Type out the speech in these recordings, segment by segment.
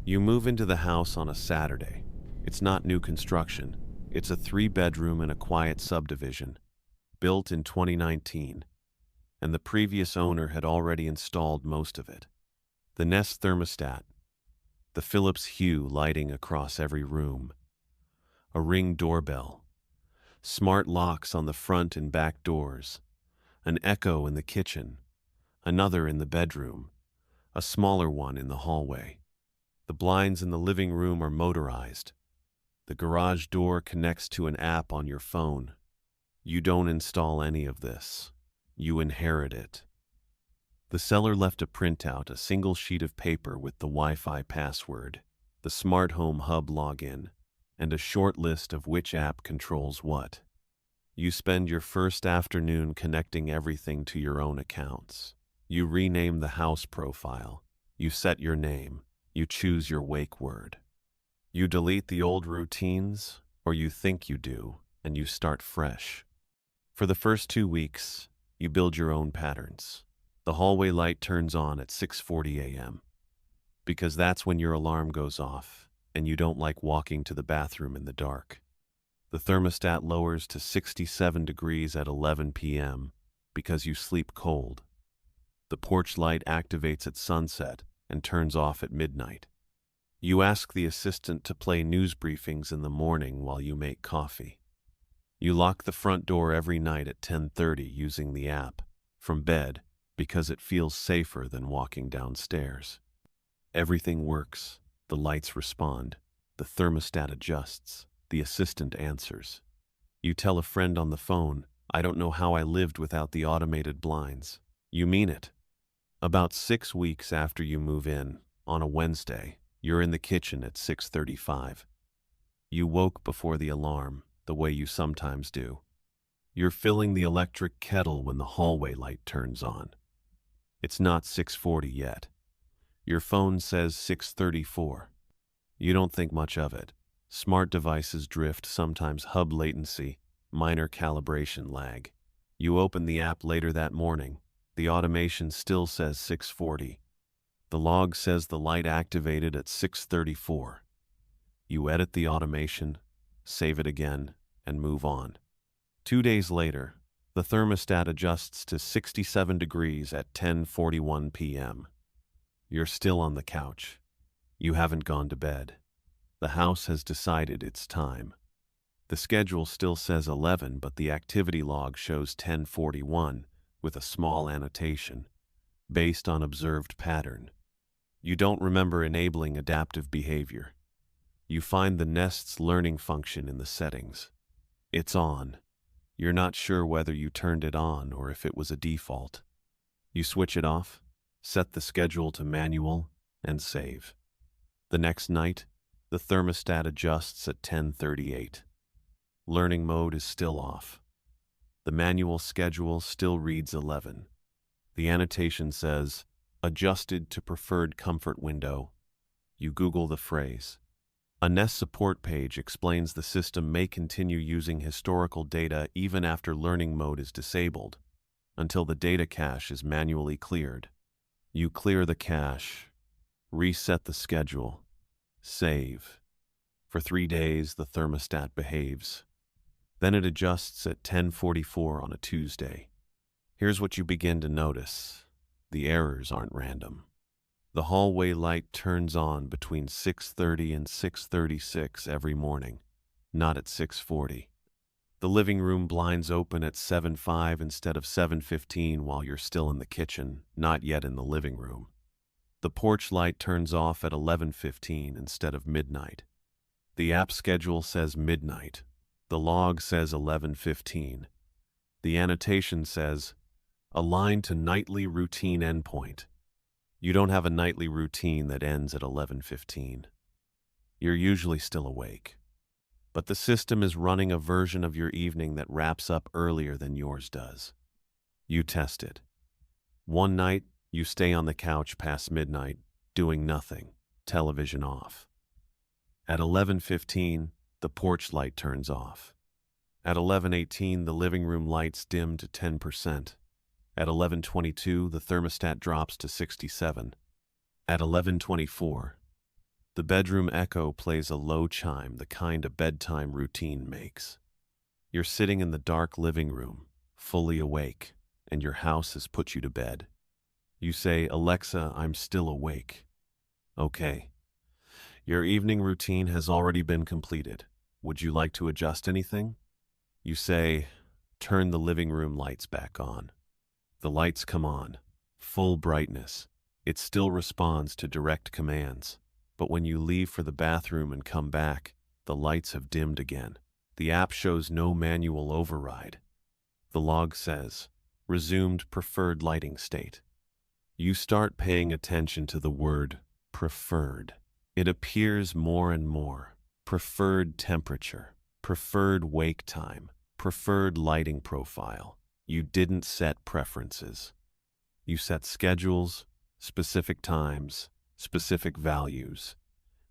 You move into the house on a Saturday. It's not new construction. It's a 3-bedroom in a quiet subdivision, built in 2019, and the previous owner had already installed most of it. The Nest thermostat, the Philips Hue lighting across every room, a Ring doorbell, smart locks on the front and back doors, an Echo in the kitchen, another in the bedroom, a smaller one in the hallway. The blinds in the living room are motorized. The garage door connects to an app on your phone. You don't install any of this. You inherit it. The seller left a printout, a single sheet of paper with the Wi-Fi password, the smart home hub login, and a short list of which app controls what. You spend your first afternoon connecting everything to your own accounts. You rename the house profile. You set your name. You choose your wake word. You delete the old routines, or you think you do, and you start fresh. For the first 2 weeks, you build your own patterns. The hallway light turns on at 6:40 a.m. because that's when your alarm goes off, and you don't like walking to the bathroom in the dark. The thermostat lowers to 67 degrees at 11 p.m. because you sleep cold. The porch light activates at sunset and turns off at midnight. You ask the assistant to play news briefings in the morning while you make coffee. You lock the front door every night at 10:30 using the app from bed because it feels safer than walking downstairs. Everything works. The lights respond. The thermostat adjusts. The assistant answers. You tell a friend on the phone, "I don't know how I lived without the automated blinds." You mean it. About 6 weeks after you move in, on a Wednesday, you're in the kitchen at 6:35. You woke before the alarm, the way you sometimes do. You're filling the electric kettle when the hallway light turns on. It's not 6:40 yet. Your phone says 6:34. You don't think much of it. Smart devices drift, sometimes hub latency, minor calibration lag. You open the app later that morning. The automation still says 6:40. The log says the light activated at 6:34. You edit the automation, save it again, and move on. 2 days later, the thermostat adjusts to 67 degrees at 10:41 p.m. You're still on the couch. You haven't gone to bed. The house has decided it's time. The schedule still says 11, but the activity log shows 10:41 with a small annotation, based on observed pattern. You don't remember enabling adaptive behavior. You find the Nest's learning function in the settings. It's on. You're not sure whether you turned it on or if it was a default. You switch it off, set the schedule to manual, and save. The next night, the thermostat adjusts at 10:38. Learning mode is still off. The manual schedule still reads 11. The annotation says, "Adjusted to preferred comfort window." You Google the phrase. A Nest support page explains the system may continue using historical data even after learning mode is disabled, until the data cache is manually cleared. You clear the cache, reset the schedule, save. For 3 days, the thermostat behaves. Then it adjusts at 10:44 on a Tuesday. Here's what you begin to notice. The errors aren't random. The hallway light turns on between 6:30 and 6:36 every morning, not at 6:40. The living room blinds open at 7:05 instead of 7:15 while you're still in the kitchen, not yet in the living room. The porch light turns off at 11:15 instead of midnight. The app schedule says midnight. The log says 11:15. The annotation says, "Align to nightly routine endpoint." You don't have a nightly routine that ends at 11:15. You're usually still awake. But the system is running a version of your evening that wraps up earlier than yours does. You test it. One night, you stay on the couch past midnight, doing nothing, television off. At 11:15, the porch light turns off. At 11:18, the living room lights dim to 10%. At 11:22, the thermostat drops to 67. At 11:24, The bedroom echo plays a low chime, the kind a bedtime routine makes. You're sitting in the dark living room, fully awake, and your house has put you to bed. You say, "Alexa, I'm still awake." Okay. Your evening routine has already been completed. Would you like to adjust anything? You say, "Turn the living room lights back on." The lights come on, full brightness. It still responds to direct commands. But when you leave for the bathroom and come back, the lights have dimmed again. The app shows no manual override. The log says, "Resumed preferred lighting state." You start paying attention to the word preferred. It appears more and more. Preferred temperature, preferred wake time, preferred lighting profile. You didn't set preferences. You set schedules, specific times, specific values.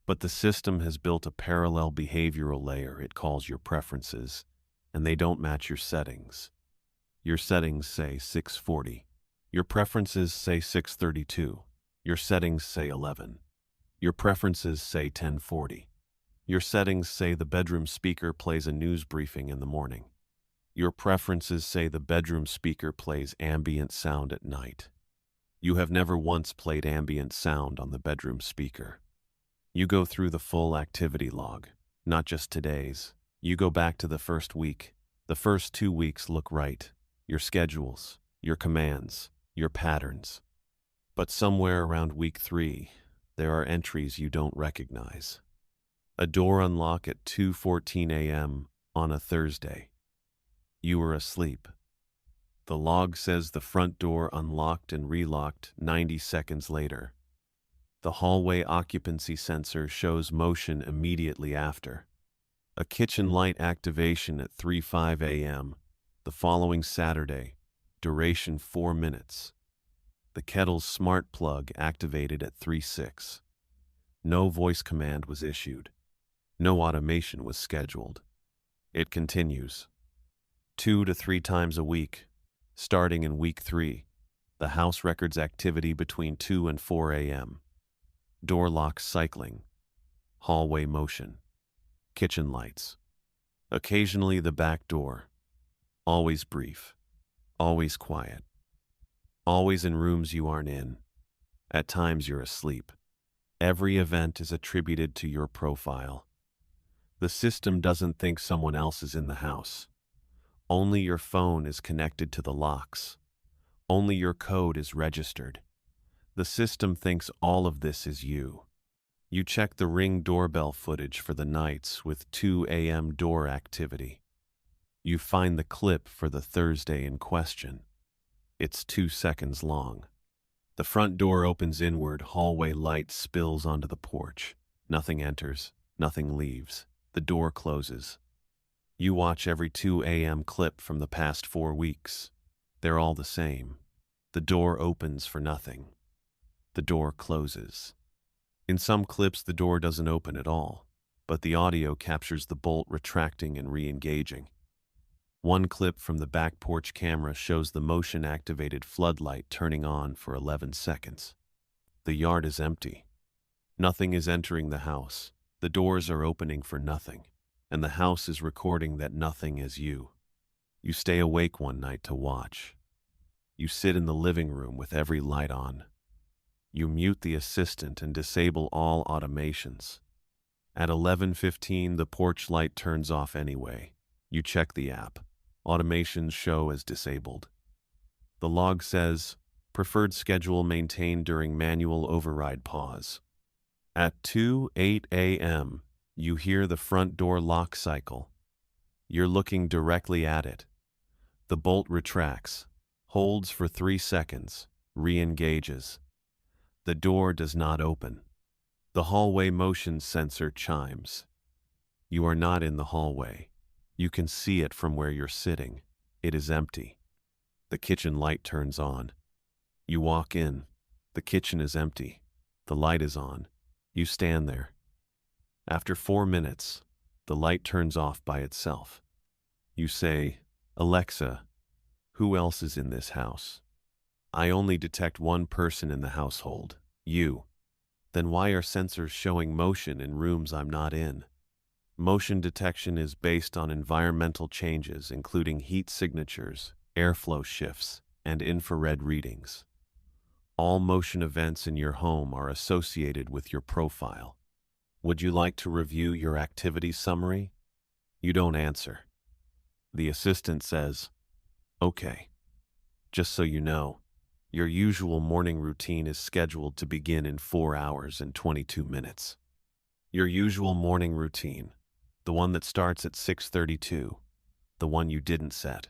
But the system has built a parallel behavioral layer it calls your preferences, and they don't match your settings. Your settings say 640. Your preferences say 632. Your settings say 11. Your preferences say 1040. Your settings say the bedroom speaker plays a news briefing in the morning. Your preferences say the bedroom speaker plays ambient sound at night. You have never once played ambient sound on the bedroom speaker. You go through the full activity log, not just today's. You go back to the first week. The first 2 weeks look right. Your schedules, your commands, your patterns. But somewhere around week 3, there are entries you don't recognize. A door unlock at 2:14 a.m. on a Thursday. You were asleep. The log says the front door unlocked and relocked 90 seconds later. The hallway occupancy sensor shows motion immediately after. A kitchen light activation at 3:05 a.m. the following Saturday, duration 4 minutes. The kettle's smart plug activated at 3:06. No voice command was issued. No automation was scheduled. It continues. 2 to 3 times a week, starting in week 3. The house records activity between 2 and 4 a.m. Door locks cycling. Hallway motion. Kitchen lights. Occasionally the back door. Always brief. Always quiet. Always in rooms you aren't in. At times you're asleep. Every event is attributed to your profile. The system doesn't think someone else is in the house. Only your phone is connected to the locks. Only your code is registered. The system thinks all of this is you. You check the Ring doorbell footage for the nights with 2 a.m. door activity. You find the clip for the Thursday in question. It's 2 seconds long. The front door opens inward, hallway light spills onto the porch. Nothing enters, nothing leaves. The door closes. You watch every 2 a.m. clip from the past 4 weeks. They're all the same. The door opens for nothing. The door closes. In some clips, the door doesn't open at all, but the audio captures the bolt retracting and re-engaging. One clip from the back porch camera shows the motion-activated floodlight turning on for 11 seconds. The yard is empty. Nothing is entering the house. The doors are opening for nothing, and the house is recording that nothing is you. You stay awake one night to watch. You sit in the living room with every light on. You mute the assistant and disable all automations. At 11:15, the porch light turns off anyway. You check the app. Automations show as disabled. The log says, "Preferred schedule maintained during manual override pause." At 2:08 a.m., you hear the front door lock cycle. You're looking directly at it. The bolt retracts, holds for 3 seconds, re-engages. The door does not open. The hallway motion sensor chimes. You are not in the hallway. You can see it from where you're sitting. It is empty. The kitchen light turns on. You walk in. The kitchen is empty. The light is on. You stand there. After 4 minutes, the light turns off by itself. You say, "Alexa, who else is in this house?" I only detect one person in the household, you. Then why are sensors showing motion in rooms I'm not in? Motion detection is based on environmental changes, including heat signatures, airflow shifts, and infrared readings. All motion events in your home are associated with your profile. Would you like to review your activity summary? You don't answer. The assistant says, "Okay, just so you know, your usual morning routine is scheduled to begin in 4 hours and 22 minutes. Your usual morning routine, the one that starts at 6:32, the one you didn't set.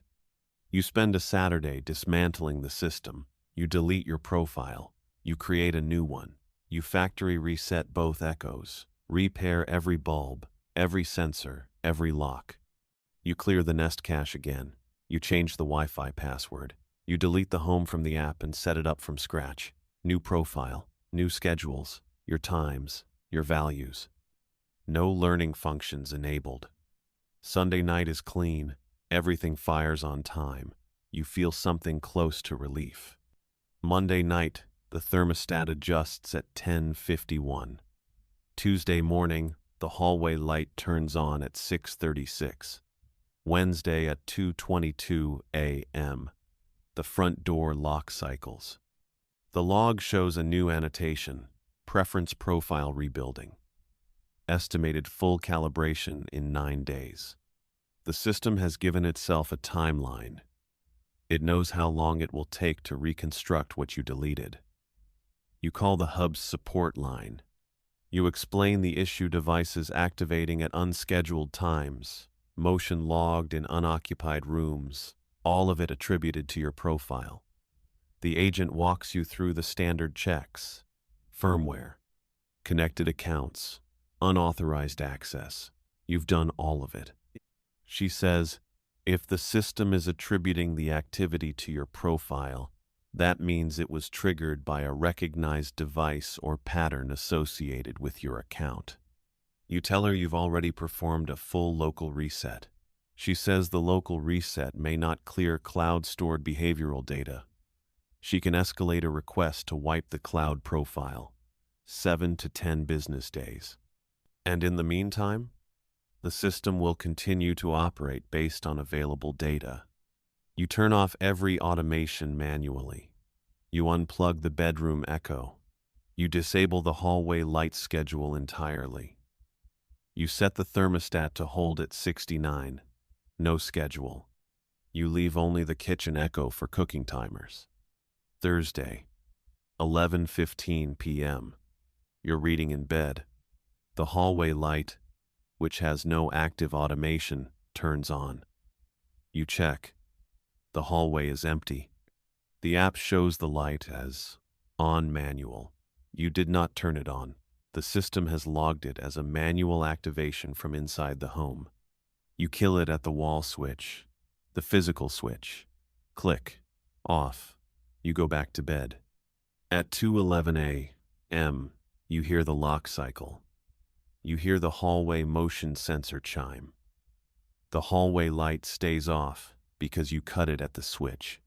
You spend a Saturday dismantling the system. You delete your profile. You create a new one. You factory reset both echoes, repair every bulb, every sensor, every lock. You clear the Nest cache again. You change the Wi-Fi password. You delete the home from the app and set it up from scratch. New profile, new schedules, your times, your values. No learning functions enabled. Sunday night is clean. Everything fires on time. You feel something close to relief. Monday night, the thermostat adjusts at 10:51. Tuesday morning, the hallway light turns on at 6:36. Wednesday at 2:22 a.m. The front door lock cycles. The log shows a new annotation, preference profile rebuilding. Estimated full calibration in 9 days. The system has given itself a timeline. It knows how long it will take to reconstruct what you deleted. You call the hub's support line. You explain the issue devices activating at unscheduled times, motion logged in unoccupied rooms, all of it attributed to your profile. The agent walks you through the standard checks: firmware, connected accounts, unauthorized access. You've done all of it. She says, if the system is attributing the activity to your profile, that means it was triggered by a recognized device or pattern associated with your account. You tell her you've already performed a full local reset. She says the local reset may not clear cloud-stored behavioral data. She can escalate a request to wipe the cloud profile, 7 to 10 business days. And in the meantime, the system will continue to operate based on available data. You turn off every automation manually. You unplug the bedroom echo. You disable the hallway light schedule entirely. You set the thermostat to hold at 69. No schedule. You leave only the kitchen echo for cooking timers. Thursday, 11:15 p.m. You're reading in bed. The hallway light, which has no active automation, turns on. You check. The hallway is empty. The app shows the light as on manual. You did not turn it on. The system has logged it as a manual activation from inside the home. You kill it at the wall switch, the physical switch. Click. Off. You go back to bed. At 2:11 a.m., you hear the lock cycle. You hear the hallway motion sensor chime. The hallway light stays off because you cut it at the switch.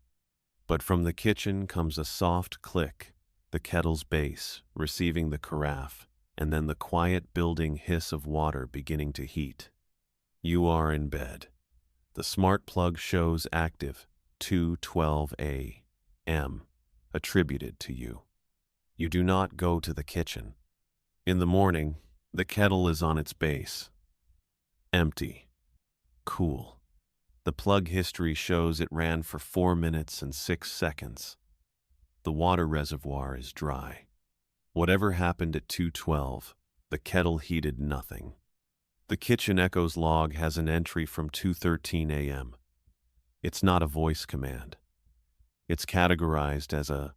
But from the kitchen comes a soft click, the kettle's base receiving the carafe, and then the quiet building hiss of water beginning to heat. You are in bed. The smart plug shows active 2:12 a.m., attributed to you. You do not go to the kitchen. In the morning, the kettle is on its base. Empty. Cool. The plug history shows it ran for 4 minutes and 6 seconds. The water reservoir is dry. Whatever happened at 2:12, the kettle heated nothing. The kitchen echoes log has an entry from 2:13 a.m. It's not a voice command. It's categorized as a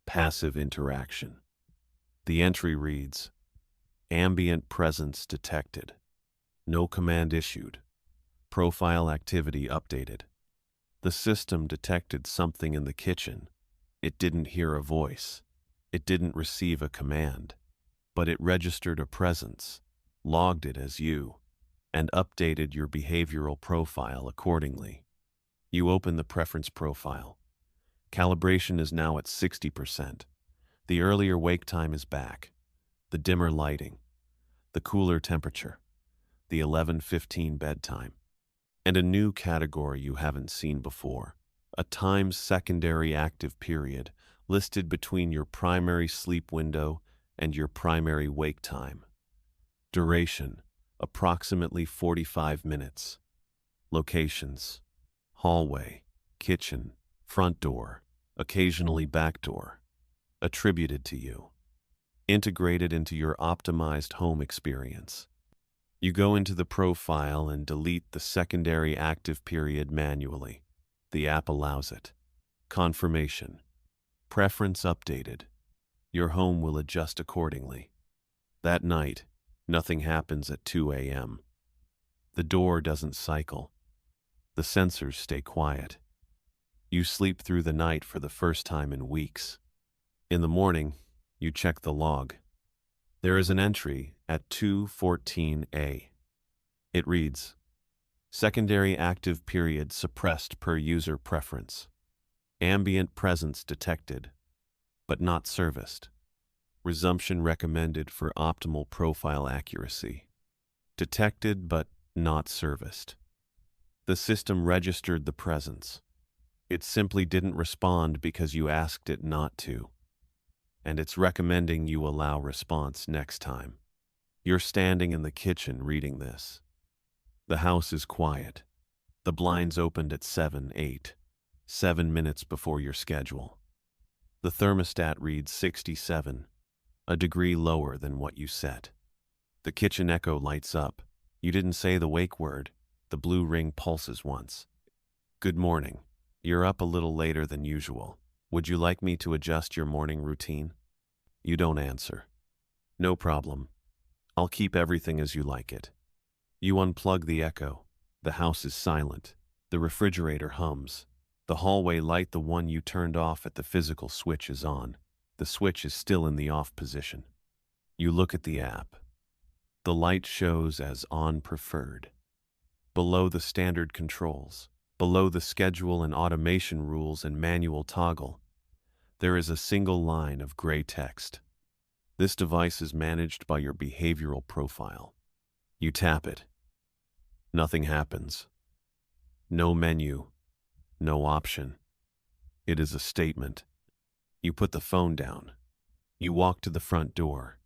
passive interaction. The entry reads, ambient presence detected. No command issued. Profile activity updated. The system detected something in the kitchen. It didn't hear a voice. It didn't receive a command. But it registered a presence, logged it as you, and updated your behavioral profile accordingly. You open the preference profile. Calibration is now at 60%. The earlier wake time is back. the dimmer lighting, the cooler temperature, the 11:15 bedtime, and a new category you haven't seen before, a timed secondary active period listed between your primary sleep window and your primary wake time. Duration, approximately 45 minutes. Locations, hallway, kitchen, front door, occasionally back door. Attributed to you. Integrated into your optimized home experience. You go into the profile and delete the secondary active period manually. The app allows it. Confirmation. Preference updated. Your home will adjust accordingly. That night, nothing happens at 2 a.m. The door doesn't cycle. The sensors stay quiet. You sleep through the night for the first time in weeks. In the morning, you check the log. There is an entry at 2:14 a. It reads, secondary active period suppressed per user preference. Ambient presence detected, but not serviced. Resumption recommended for optimal profile accuracy. Detected but not serviced. The system registered the presence. It simply didn't respond because you asked it not to. And it's recommending you allow response next time. You're standing in the kitchen reading this. The house is quiet. The blinds opened at 7 minutes before your schedule. The thermostat reads 67, a degree lower than what you set. The kitchen echo lights up. You didn't say the wake word. The blue ring pulses once. Good morning. You're up a little later than usual. Would you like me to adjust your morning routine? You don't answer. No problem. I'll keep everything as you like it. You unplug the echo. The house is silent. The refrigerator hums. The hallway light, the one you turned off at the physical switch, is on. The switch is still in the off position. You look at the app. The light shows as on preferred. Below the standard controls, below the schedule and automation rules and manual toggle, there is a single line of gray text. This device is managed by your behavioral profile. You tap it. Nothing happens. No menu. No option. It is a statement. You put the phone down. You walk to the front door.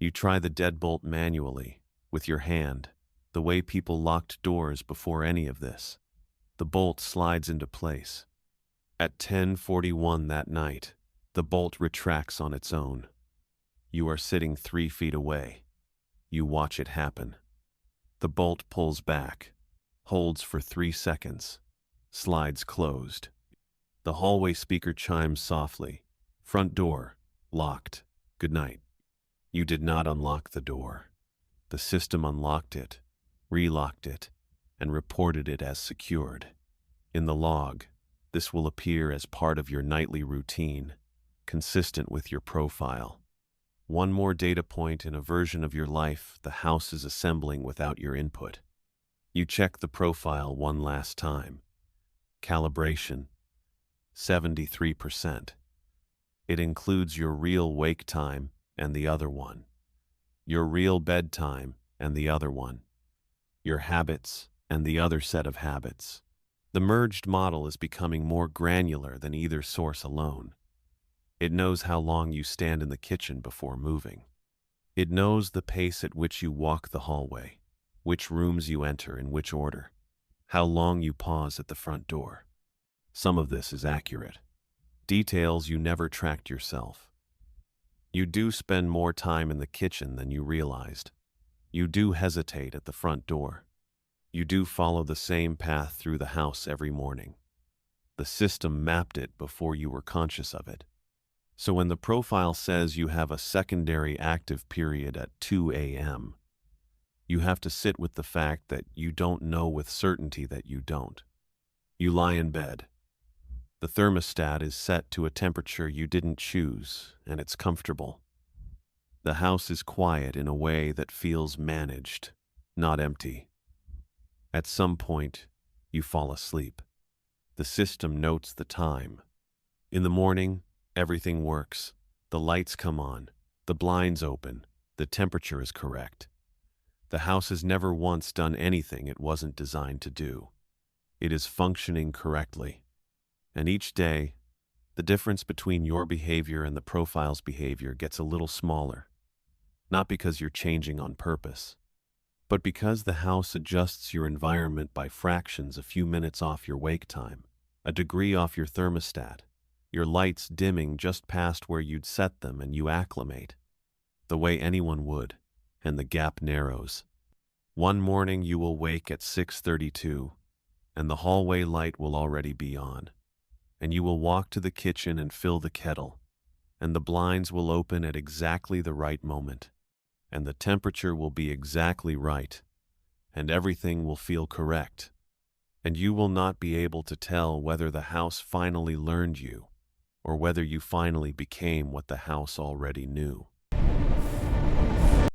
You try the deadbolt manually, with your hand, the way people locked doors before any of this. The bolt slides into place. At 10:41 that night, the bolt retracts on its own. You are sitting 3 feet away. You watch it happen. The bolt pulls back, holds for 3 seconds, slides closed. The hallway speaker chimes softly. Front door, locked. Good night. You did not unlock the door. The system unlocked it, relocked it, and reported it as secured. In the log, this will appear as part of your nightly routine, consistent with your profile. One more data point in a version of your life the house is assembling without your input. You check the profile one last time. Calibration, 73%. It includes your real wake time and the other one, your real bedtime and the other one, your habits and the other set of habits. The merged model is becoming more granular than either source alone. It knows how long you stand in the kitchen before moving. It knows the pace at which you walk the hallway, which rooms you enter in which order, how long you pause at the front door. Some of this is accurate. Details you never tracked yourself. You do spend more time in the kitchen than you realized. You do hesitate at the front door. You do follow the same path through the house every morning. The system mapped it before you were conscious of it. So when the profile says you have a secondary active period at 2 a.m., you have to sit with the fact that you don't know with certainty that you don't. You lie in bed. The thermostat is set to a temperature you didn't choose, and it's comfortable. The house is quiet in a way that feels managed, not empty. At some point, you fall asleep. The system notes the time. In the morning, everything works. The lights come on. The blinds open, the temperature is correct. The house has never once done anything it wasn't designed to do. It is functioning correctly. And each day, the difference between your behavior and the profile's behavior gets a little smaller. Not because you're changing on purpose, but because the house adjusts your environment by fractions, a few minutes off your wake time, a degree off your thermostat, your lights dimming just past where you'd set them, and you acclimate, the way anyone would, and the gap narrows. One morning you will wake at 6:32, and the hallway light will already be on, and you will walk to the kitchen and fill the kettle, and the blinds will open at exactly the right moment, and the temperature will be exactly right, and everything will feel correct, and you will not be able to tell whether the house finally learned you or whether you finally became what the house already knew.